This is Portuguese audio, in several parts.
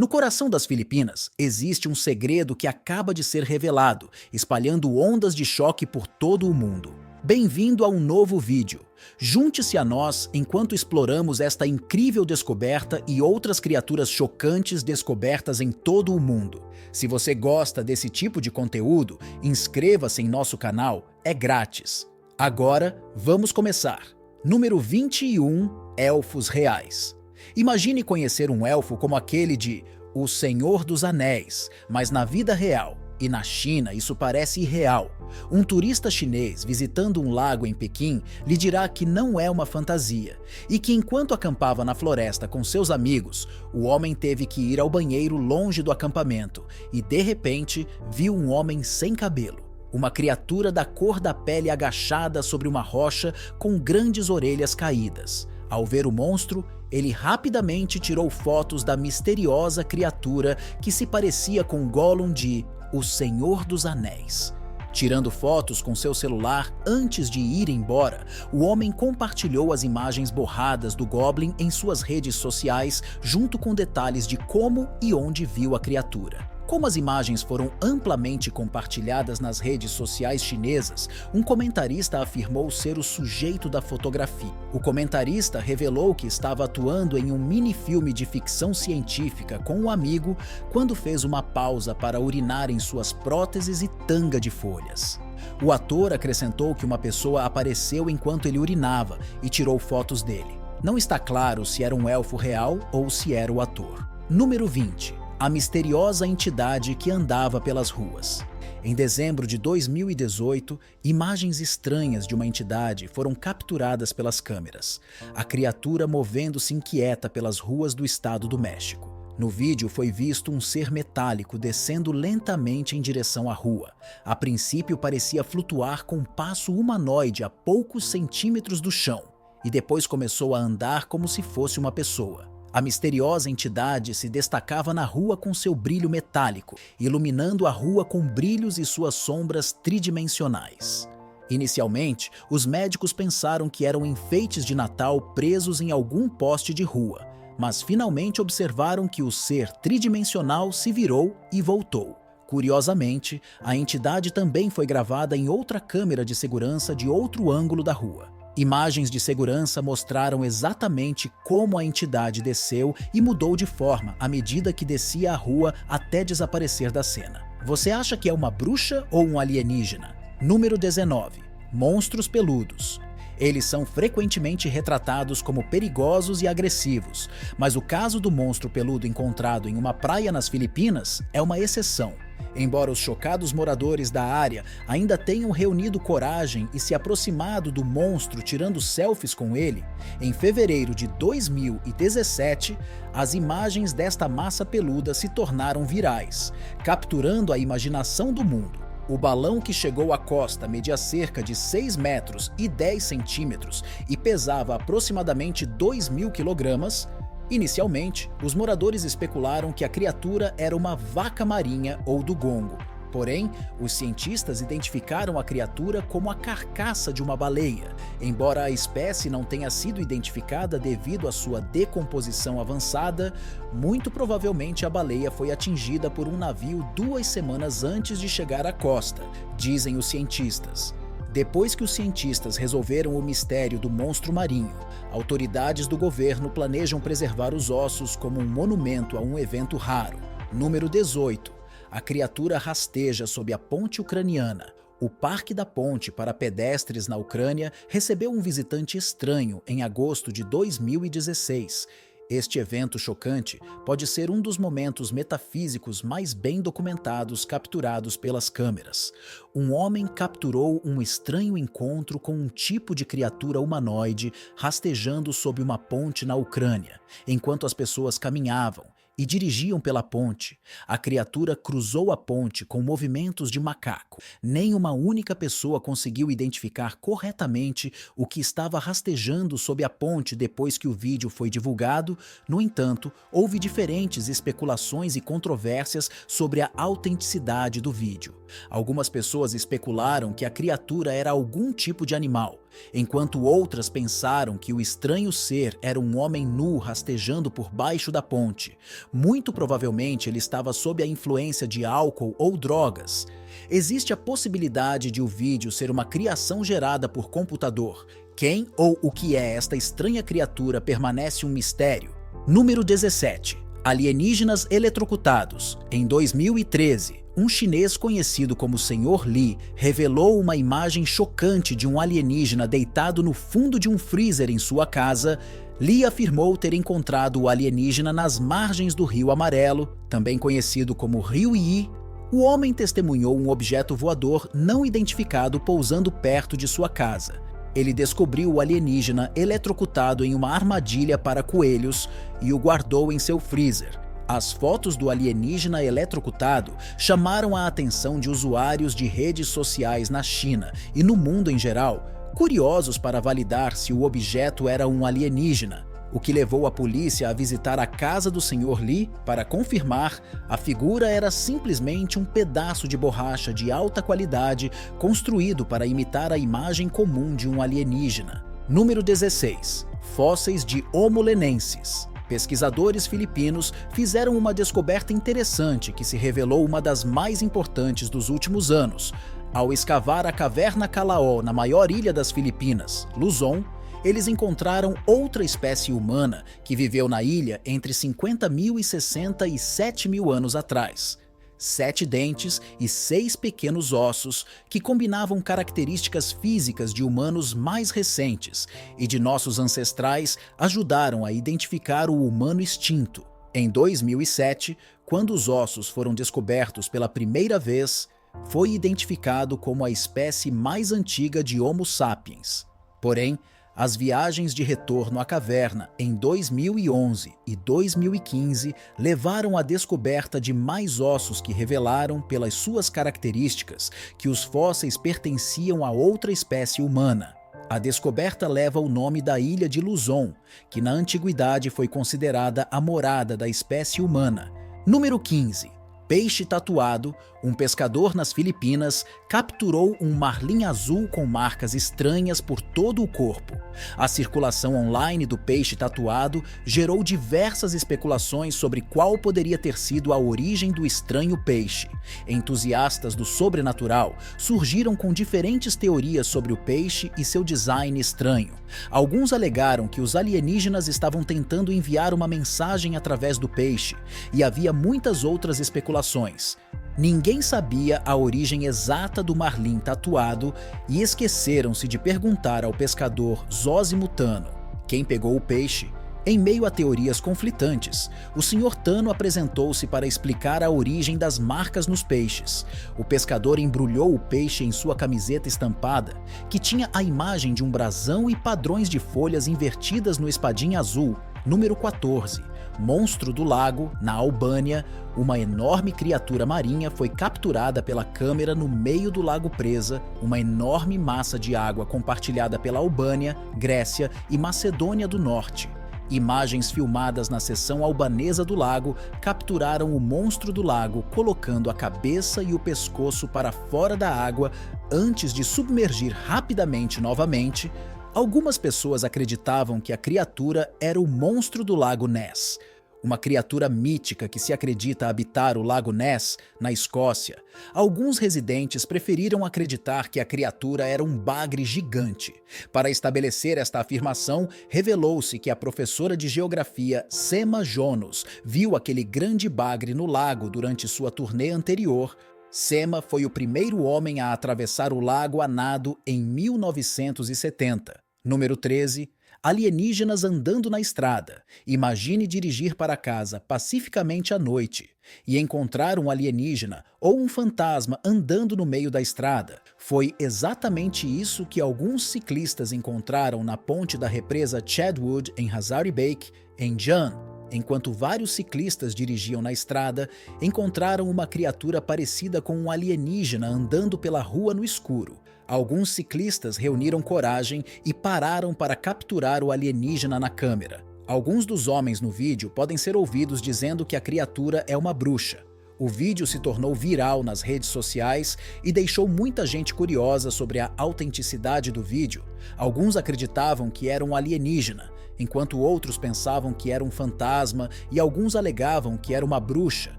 No coração das Filipinas, existe um segredo que acaba de ser revelado, espalhando ondas de choque por todo o mundo. Bem-vindo a um novo vídeo. Junte-se a nós enquanto exploramos esta incrível descoberta e outras criaturas chocantes descobertas em todo o mundo. Se você gosta desse tipo de conteúdo, inscreva-se em nosso canal, é grátis. Agora, vamos começar. Número 21, Elfos Reais. Imagine conhecer um elfo como aquele de O Senhor dos Anéis, mas na vida real. E na China isso parece irreal. Um turista chinês visitando um lago em Pequim lhe dirá que não é uma fantasia e que enquanto acampava na floresta com seus amigos, o homem teve que ir ao banheiro longe do acampamento e de repente viu um homem sem cabelo. Uma criatura da cor da pele agachada sobre uma rocha com grandes orelhas caídas. Ao ver o monstro, ele rapidamente tirou fotos da misteriosa criatura que se parecia com Gollum de O Senhor dos Anéis. Tirando fotos com seu celular antes de ir embora, o homem compartilhou as imagens borradas do Goblin em suas redes sociais, junto com detalhes de como e onde viu a criatura. Como as imagens foram amplamente compartilhadas nas redes sociais chinesas, um comentarista afirmou ser o sujeito da fotografia. O comentarista revelou que estava atuando em um mini-filme de ficção científica com um amigo quando fez uma pausa para urinar em suas próteses e tanga de folhas. O ator acrescentou que uma pessoa apareceu enquanto ele urinava e tirou fotos dele. Não está claro se era um elfo real ou se era o ator. Número 20. A misteriosa entidade que andava pelas ruas. Em dezembro de 2018, imagens estranhas de uma entidade foram capturadas pelas câmeras. A criatura movendo-se inquieta pelas ruas do estado do México. No vídeo foi visto um ser metálico descendo lentamente em direção à rua. A princípio parecia flutuar com um passo humanoide a poucos centímetros do chão, e depois começou a andar como se fosse uma pessoa. A misteriosa entidade se destacava na rua com seu brilho metálico, iluminando a rua com brilhos e suas sombras tridimensionais. Inicialmente, os médicos pensaram que eram enfeites de Natal presos em algum poste de rua, mas finalmente observaram que o ser tridimensional se virou e voltou. Curiosamente, a entidade também foi gravada em outra câmera de segurança de outro ângulo da rua. Imagens de segurança mostraram exatamente como a entidade desceu e mudou de forma à medida que descia a rua até desaparecer da cena. Você acha que é uma bruxa ou um alienígena? Número 19. Monstros peludos. Eles são frequentemente retratados como perigosos e agressivos, mas o caso do monstro peludo encontrado em uma praia nas Filipinas é uma exceção. Embora os chocados moradores da área ainda tenham reunido coragem e se aproximado do monstro tirando selfies com ele, em fevereiro de 2017, as imagens desta massa peluda se tornaram virais, capturando a imaginação do mundo. O balão que chegou à costa media cerca de 6 metros e 10 centímetros e pesava aproximadamente 2.000 quilogramas. Inicialmente, os moradores especularam que a criatura era uma vaca marinha ou dugongo. Porém, os cientistas identificaram a criatura como a carcaça de uma baleia. Embora a espécie não tenha sido identificada devido à sua decomposição avançada, muito provavelmente a baleia foi atingida por um navio 2 semanas antes de chegar à costa, dizem os cientistas. Depois que os cientistas resolveram o mistério do monstro marinho, autoridades do governo planejam preservar os ossos como um monumento a um evento raro. Número 18. A criatura rasteja sob a ponte ucraniana. O Parque da Ponte para pedestres na Ucrânia recebeu um visitante estranho em agosto de 2016. Este evento chocante pode ser um dos momentos metafísicos mais bem documentados capturados pelas câmeras. Um homem capturou um estranho encontro com um tipo de criatura humanoide rastejando sob uma ponte na Ucrânia, enquanto as pessoas caminhavam e dirigiam pela ponte. A criatura cruzou a ponte com movimentos de macaco. Nem uma única pessoa conseguiu identificar corretamente o que estava rastejando sob a ponte depois que o vídeo foi divulgado. No entanto, houve diferentes especulações e controvérsias sobre a autenticidade do vídeo. Algumas pessoas especularam que a criatura era algum tipo de animal, enquanto outras pensaram que o estranho ser era um homem nu rastejando por baixo da ponte. Muito provavelmente ele estava sob a influência de álcool ou drogas. Existe a possibilidade de o vídeo ser uma criação gerada por computador. Quem ou o que é esta estranha criatura permanece um mistério. Número 17. Alienígenas eletrocutados. Em 2013, um chinês conhecido como Sr. Lee revelou uma imagem chocante de um alienígena deitado no fundo de um freezer em sua casa. Lee afirmou ter encontrado o alienígena nas margens do Rio Amarelo, também conhecido como Rio Yi. O homem testemunhou um objeto voador não identificado pousando perto de sua casa. Ele descobriu o alienígena eletrocutado em uma armadilha para coelhos e o guardou em seu freezer. As fotos do alienígena eletrocutado chamaram a atenção de usuários de redes sociais na China e no mundo em geral, curiosos para validar se o objeto era um alienígena, o que levou a polícia a visitar a casa do Sr. Lee para confirmar. A figura era simplesmente um pedaço de borracha de alta qualidade construído para imitar a imagem comum de um alienígena. Número 16. Fósseis de Homo lenensis. Pesquisadores filipinos fizeram uma descoberta interessante que se revelou uma das mais importantes dos últimos anos. Ao escavar a caverna Calaó na maior ilha das Filipinas, Luzon, eles encontraram outra espécie humana que viveu na ilha entre 50.000 e 67.000 anos atrás. 7 dentes e 6 pequenos ossos que combinavam características físicas de humanos mais recentes e de nossos ancestrais ajudaram a identificar o humano extinto. Em 2007, quando os ossos foram descobertos pela primeira vez, foi identificado como a espécie mais antiga de Homo sapiens. Porém, as viagens de retorno à caverna em 2011 e 2015 levaram à descoberta de mais ossos que revelaram, pelas suas características, que os fósseis pertenciam a outra espécie humana. A descoberta leva o nome da ilha de Luzon, que na antiguidade foi considerada a morada da espécie humana. Número 15. Peixe tatuado. Um pescador nas Filipinas capturou um marlim azul com marcas estranhas por todo o corpo. A circulação online do peixe tatuado gerou diversas especulações sobre qual poderia ter sido a origem do estranho peixe. Entusiastas do sobrenatural surgiram com diferentes teorias sobre o peixe e seu design estranho. Alguns alegaram que os alienígenas estavam tentando enviar uma mensagem através do peixe, e havia muitas outras especulações. Ninguém sabia a origem exata do marlim tatuado e esqueceram-se de perguntar ao pescador Zósimo Tano, quem pegou o peixe. Em meio a teorias conflitantes, o Sr. Tano apresentou-se para explicar a origem das marcas nos peixes. O pescador embrulhou o peixe em sua camiseta estampada, que tinha a imagem de um brasão e padrões de folhas invertidas no espadim azul. Número 14. Monstro do Lago, na Albânia. Uma enorme criatura marinha foi capturada pela câmera no meio do lago presa, uma enorme massa de água compartilhada pela Albânia, Grécia e Macedônia do Norte. Imagens filmadas na seção albanesa do lago capturaram o monstro do lago colocando a cabeça e o pescoço para fora da água antes de submergir rapidamente novamente. Algumas pessoas acreditavam que a criatura era o monstro do lago Ness, uma criatura mítica que se acredita habitar o lago Ness, na Escócia. Alguns residentes preferiram acreditar que a criatura era um bagre gigante. Para estabelecer esta afirmação, revelou-se que a professora de geografia Sema Jonas viu aquele grande bagre no lago durante sua turnê anterior. Sema foi o primeiro homem a atravessar o lago a nado em 1970. Número 13. Alienígenas andando na estrada. Imagine dirigir para casa pacificamente à noite e encontrar um alienígena ou um fantasma andando no meio da estrada. Foi exatamente isso que alguns ciclistas encontraram na ponte da represa Chadwood em Hazaribake, em Jan. Enquanto vários ciclistas dirigiam na estrada, encontraram uma criatura parecida com um alienígena andando pela rua no escuro. Alguns ciclistas reuniram coragem e pararam para capturar o alienígena na câmera. Alguns dos homens no vídeo podem ser ouvidos dizendo que a criatura é uma bruxa. O vídeo se tornou viral nas redes sociais e deixou muita gente curiosa sobre a autenticidade do vídeo. Alguns acreditavam que era um alienígena, enquanto outros pensavam que era um fantasma e alguns alegavam que era uma bruxa.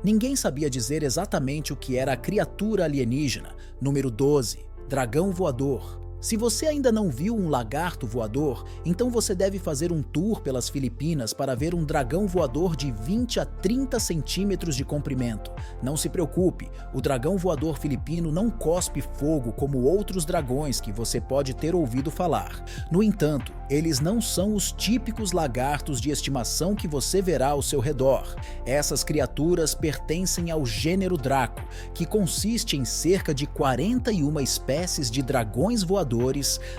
Ninguém sabia dizer exatamente o que era a criatura alienígena. Número 12. Dragão voador. Se você ainda não viu um lagarto voador, então você deve fazer um tour pelas Filipinas para ver um dragão voador de 20 a 30 centímetros de comprimento. Não se preocupe, o dragão voador filipino não cospe fogo como outros dragões que você pode ter ouvido falar. No entanto, eles não são os típicos lagartos de estimação que você verá ao seu redor. Essas criaturas pertencem ao gênero Draco, que consiste em cerca de 41 espécies de dragões voadores.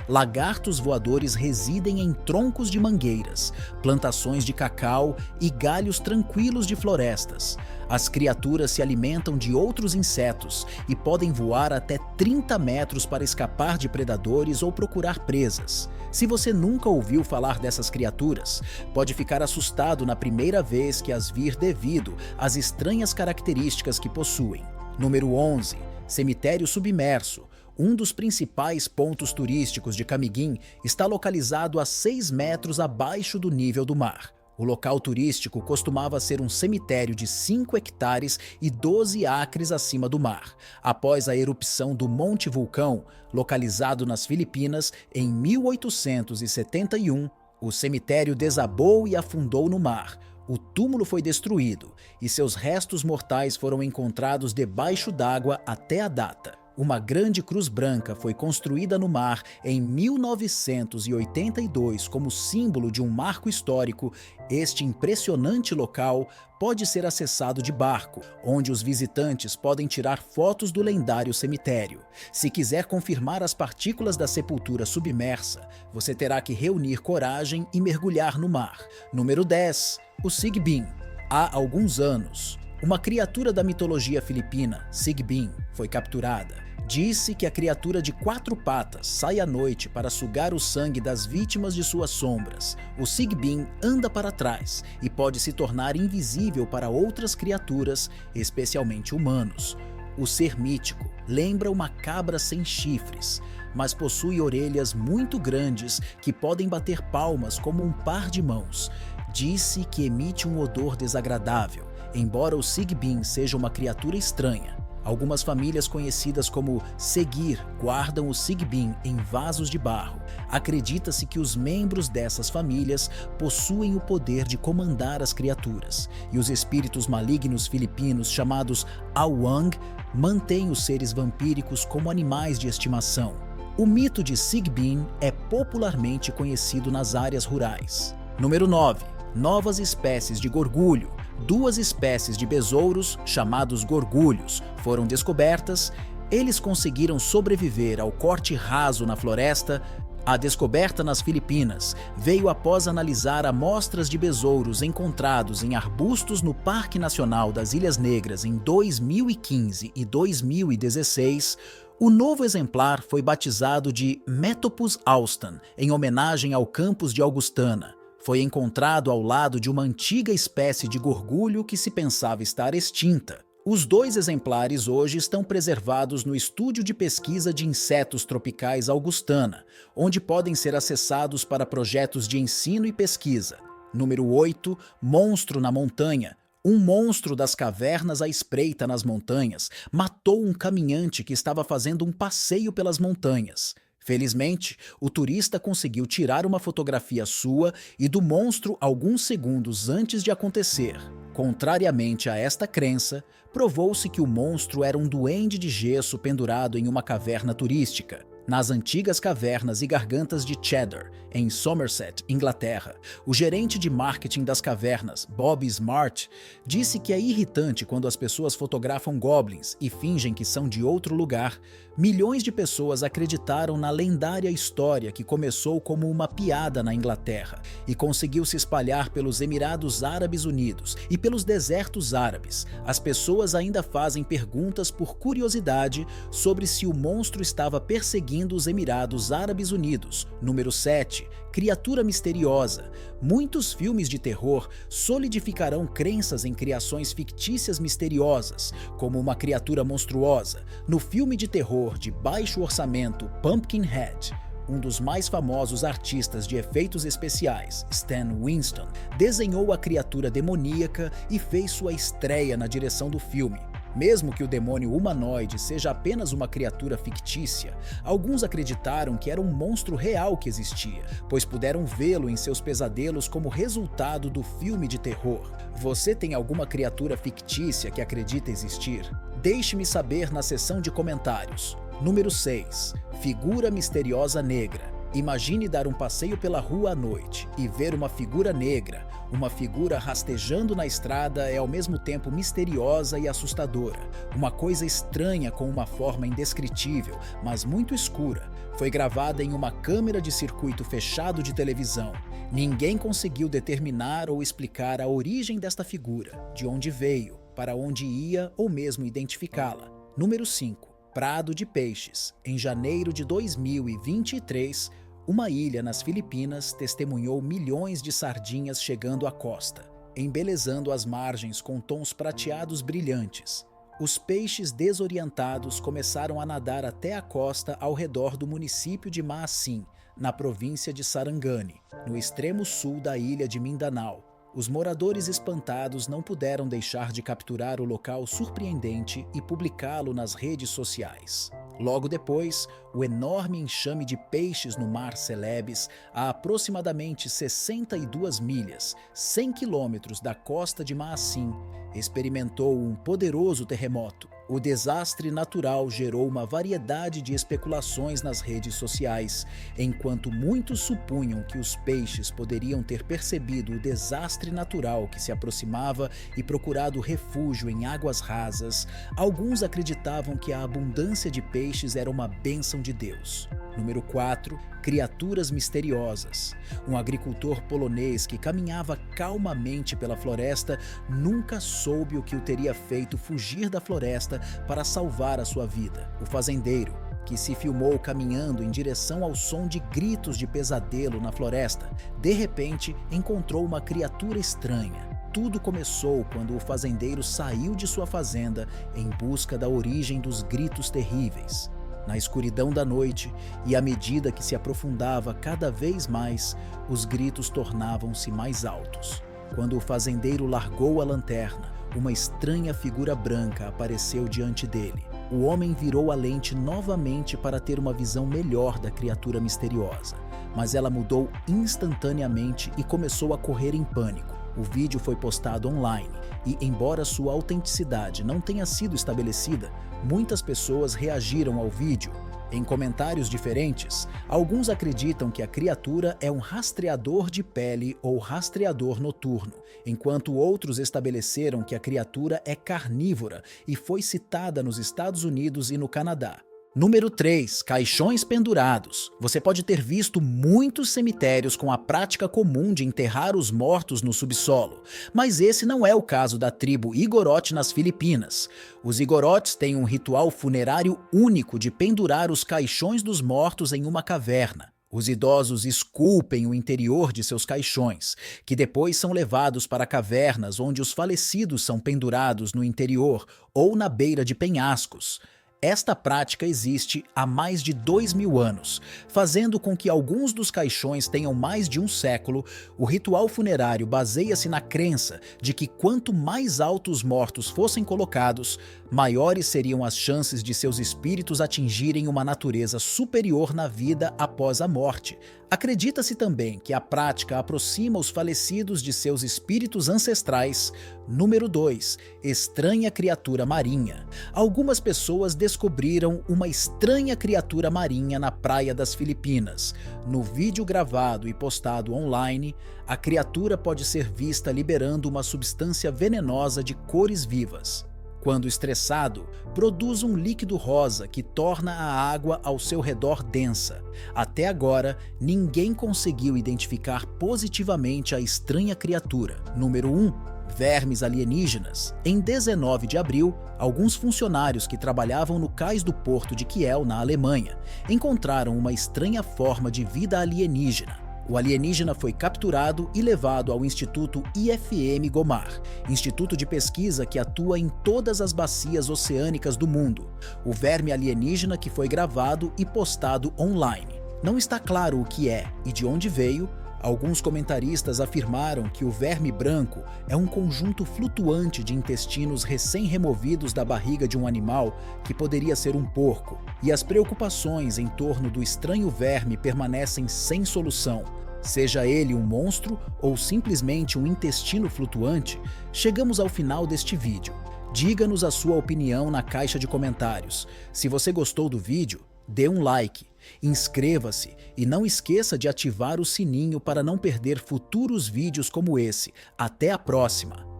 Lagartos voadores residem em troncos de mangueiras, plantações de cacau e galhos tranquilos de florestas. As criaturas se alimentam de outros insetos e podem voar até 30 metros para escapar de predadores ou procurar presas. Se você nunca ouviu falar dessas criaturas, pode ficar assustado na primeira vez que as vir devido às estranhas características que possuem. Número 11. Cemitério submerso. Um dos principais pontos turísticos de Camiguin está localizado a 6 metros abaixo do nível do mar. O local turístico costumava ser um cemitério de 5 hectares e 12 acres acima do mar. Após a erupção do Monte Vulcão, localizado nas Filipinas, em 1871, o cemitério desabou e afundou no mar. O túmulo foi destruído e seus restos mortais foram encontrados debaixo d'água até a data. Uma grande cruz branca foi construída no mar em 1982 como símbolo de um marco histórico. Este impressionante local pode ser acessado de barco, onde os visitantes podem tirar fotos do lendário cemitério. Se quiser confirmar as partículas da sepultura submersa, você terá que reunir coragem e mergulhar no mar. Número 10. O Sigbin. Há alguns anos, uma criatura da mitologia filipina, Sigbin, foi capturada. Disse que a criatura de 4 patas sai à noite para sugar o sangue das vítimas de suas sombras. O Sigbin anda para trás e pode se tornar invisível para outras criaturas, especialmente humanos. O ser mítico lembra uma cabra sem chifres, mas possui orelhas muito grandes que podem bater palmas como um par de mãos. Disse que emite um odor desagradável. Embora o Sigbin seja uma criatura estranha, algumas famílias conhecidas como Seguir guardam o Sigbin em vasos de barro. Acredita-se que os membros dessas famílias possuem o poder de comandar as criaturas, e os espíritos malignos filipinos chamados Awang mantêm os seres vampíricos como animais de estimação. O mito de Sigbin é popularmente conhecido nas áreas rurais. Número 9. Novas espécies de gorgulho. 2 espécies de besouros, chamados gorgulhos, foram descobertas. Eles conseguiram sobreviver ao corte raso na floresta. A descoberta nas Filipinas veio após analisar amostras de besouros encontrados em arbustos no Parque Nacional das Ilhas Negras em 2015 e 2016. O novo exemplar foi batizado de Metopus austan, em homenagem ao campus de Augustana. Foi encontrado ao lado de uma antiga espécie de gorgulho que se pensava estar extinta. Os 2 exemplares hoje estão preservados no Estúdio de Pesquisa de Insetos Tropicais Augustana, onde podem ser acessados para projetos de ensino e pesquisa. Número 8. Monstro na montanha. Um monstro das cavernas à espreita nas montanhas matou um caminhante que estava fazendo um passeio pelas montanhas. Felizmente, o turista conseguiu tirar uma fotografia sua e do monstro alguns segundos antes de acontecer. Contrariamente a esta crença, provou-se que o monstro era um duende de gesso pendurado em uma caverna turística. Nas antigas cavernas e gargantas de Cheddar, em Somerset, Inglaterra, o gerente de marketing das cavernas, Bob Smart, disse que é irritante quando as pessoas fotografam goblins e fingem que são de outro lugar. Milhões de pessoas acreditaram na lendária história que começou como uma piada na Inglaterra e conseguiu se espalhar pelos Emirados Árabes Unidos e pelos desertos árabes. As pessoas ainda fazem perguntas por curiosidade sobre se o monstro estava perseguindo seguindo os Emirados Árabes Unidos. Número 7. Criatura misteriosa. Muitos filmes de terror solidificarão crenças em criações fictícias misteriosas, como uma criatura monstruosa. No filme de terror de baixo orçamento Pumpkinhead, um dos mais famosos artistas de efeitos especiais, Stan Winston, desenhou a criatura demoníaca e fez sua estreia na direção do filme. Mesmo que o demônio humanoide seja apenas uma criatura fictícia, alguns acreditaram que era um monstro real que existia, pois puderam vê-lo em seus pesadelos como resultado do filme de terror. Você tem alguma criatura fictícia que acredita existir? Deixe-me saber na seção de comentários. Número 6. Figura misteriosa negra. Imagine dar um passeio pela rua à noite e ver uma figura negra. Uma figura rastejando na estrada é ao mesmo tempo misteriosa e assustadora. Uma coisa estranha com uma forma indescritível, mas muito escura. Foi gravada em uma câmera de circuito fechado de televisão. Ninguém conseguiu determinar ou explicar a origem desta figura, de onde veio, para onde ia ou mesmo identificá-la. Número 5. Prado de Peixes. Em janeiro de 2023, uma ilha nas Filipinas testemunhou milhões de sardinhas chegando à costa, embelezando as margens com tons prateados brilhantes. Os peixes desorientados começaram a nadar até a costa ao redor do município de Maasin, na província de Sarangani, no extremo sul da ilha de Mindanao. Os moradores espantados não puderam deixar de capturar o local surpreendente e publicá-lo nas redes sociais. Logo depois, o enorme enxame de peixes no Mar Celebes, a aproximadamente 62 milhas, 100 quilômetros da costa de Maasin, experimentou um poderoso terremoto. O desastre natural gerou uma variedade de especulações nas redes sociais, enquanto muitos supunham que os peixes poderiam ter percebido o desastre natural que se aproximava e procurado refúgio em águas rasas. Alguns acreditavam que a abundância de peixes era uma bênção de Deus. Número 4. Criaturas misteriosas. Um agricultor polonês que caminhava calmamente pela floresta nunca soube o que o teria feito fugir da floresta para salvar a sua vida. O fazendeiro, que se filmou caminhando em direção ao som de gritos de pesadelo na floresta, de repente encontrou uma criatura estranha. Tudo começou quando o fazendeiro saiu de sua fazenda em busca da origem dos gritos terríveis. Na escuridão da noite, e à medida que se aprofundava cada vez mais, os gritos tornavam-se mais altos. Quando o fazendeiro largou a lanterna, uma estranha figura branca apareceu diante dele. O homem virou a lente novamente para ter uma visão melhor da criatura misteriosa, mas ela mudou instantaneamente e começou a correr em pânico. O vídeo foi postado online e, embora sua autenticidade não tenha sido estabelecida, muitas pessoas reagiram ao vídeo. Em comentários diferentes, alguns acreditam que a criatura é um rastreador de pele ou rastreador noturno, enquanto outros estabeleceram que a criatura é carnívora e foi citada nos Estados Unidos e no Canadá. Número 3. Caixões pendurados. Você pode ter visto muitos cemitérios com a prática comum de enterrar os mortos no subsolo, mas esse não é o caso da tribo Igorot nas Filipinas. Os Igorotes têm um ritual funerário único de pendurar os caixões dos mortos em uma caverna. Os idosos esculpem o interior de seus caixões, que depois são levados para cavernas onde os falecidos são pendurados no interior ou na beira de penhascos. Esta prática existe há mais de 2.000 anos, fazendo com que alguns dos caixões tenham mais de um século. O ritual funerário baseia-se na crença de que quanto mais alto os mortos fossem colocados, maiores seriam as chances de seus espíritos atingirem uma natureza superior na vida após a morte. Acredita-se também que a prática aproxima os falecidos de seus espíritos ancestrais. Número 2. Estranha criatura marinha. Algumas pessoas descobriram uma estranha criatura marinha na praia das Filipinas. No vídeo gravado e postado online, a criatura pode ser vista liberando uma substância venenosa de cores vivas. Quando estressado, produz um líquido rosa que torna a água ao seu redor densa. Até agora, ninguém conseguiu identificar positivamente a estranha criatura. Número 1. Vermes alienígenas. Em 19 de abril, alguns funcionários que trabalhavam no cais do porto de Kiel, na Alemanha, encontraram uma estranha forma de vida alienígena. O alienígena foi capturado e levado ao Instituto IFM Gomar, instituto de pesquisa que atua em todas as bacias oceânicas do mundo. O verme alienígena que foi gravado e postado online. Não está claro o que é e de onde veio. Alguns comentaristas afirmaram que o verme branco é um conjunto flutuante de intestinos recém-removidos da barriga de um animal que poderia ser um porco, e as preocupações em torno do estranho verme permanecem sem solução. Seja ele um monstro ou simplesmente um intestino flutuante, chegamos ao final deste vídeo. Diga-nos a sua opinião na caixa de comentários. Se você gostou do vídeo, dê um like, inscreva-se e não esqueça de ativar o sininho para não perder futuros vídeos como esse. Até a próxima!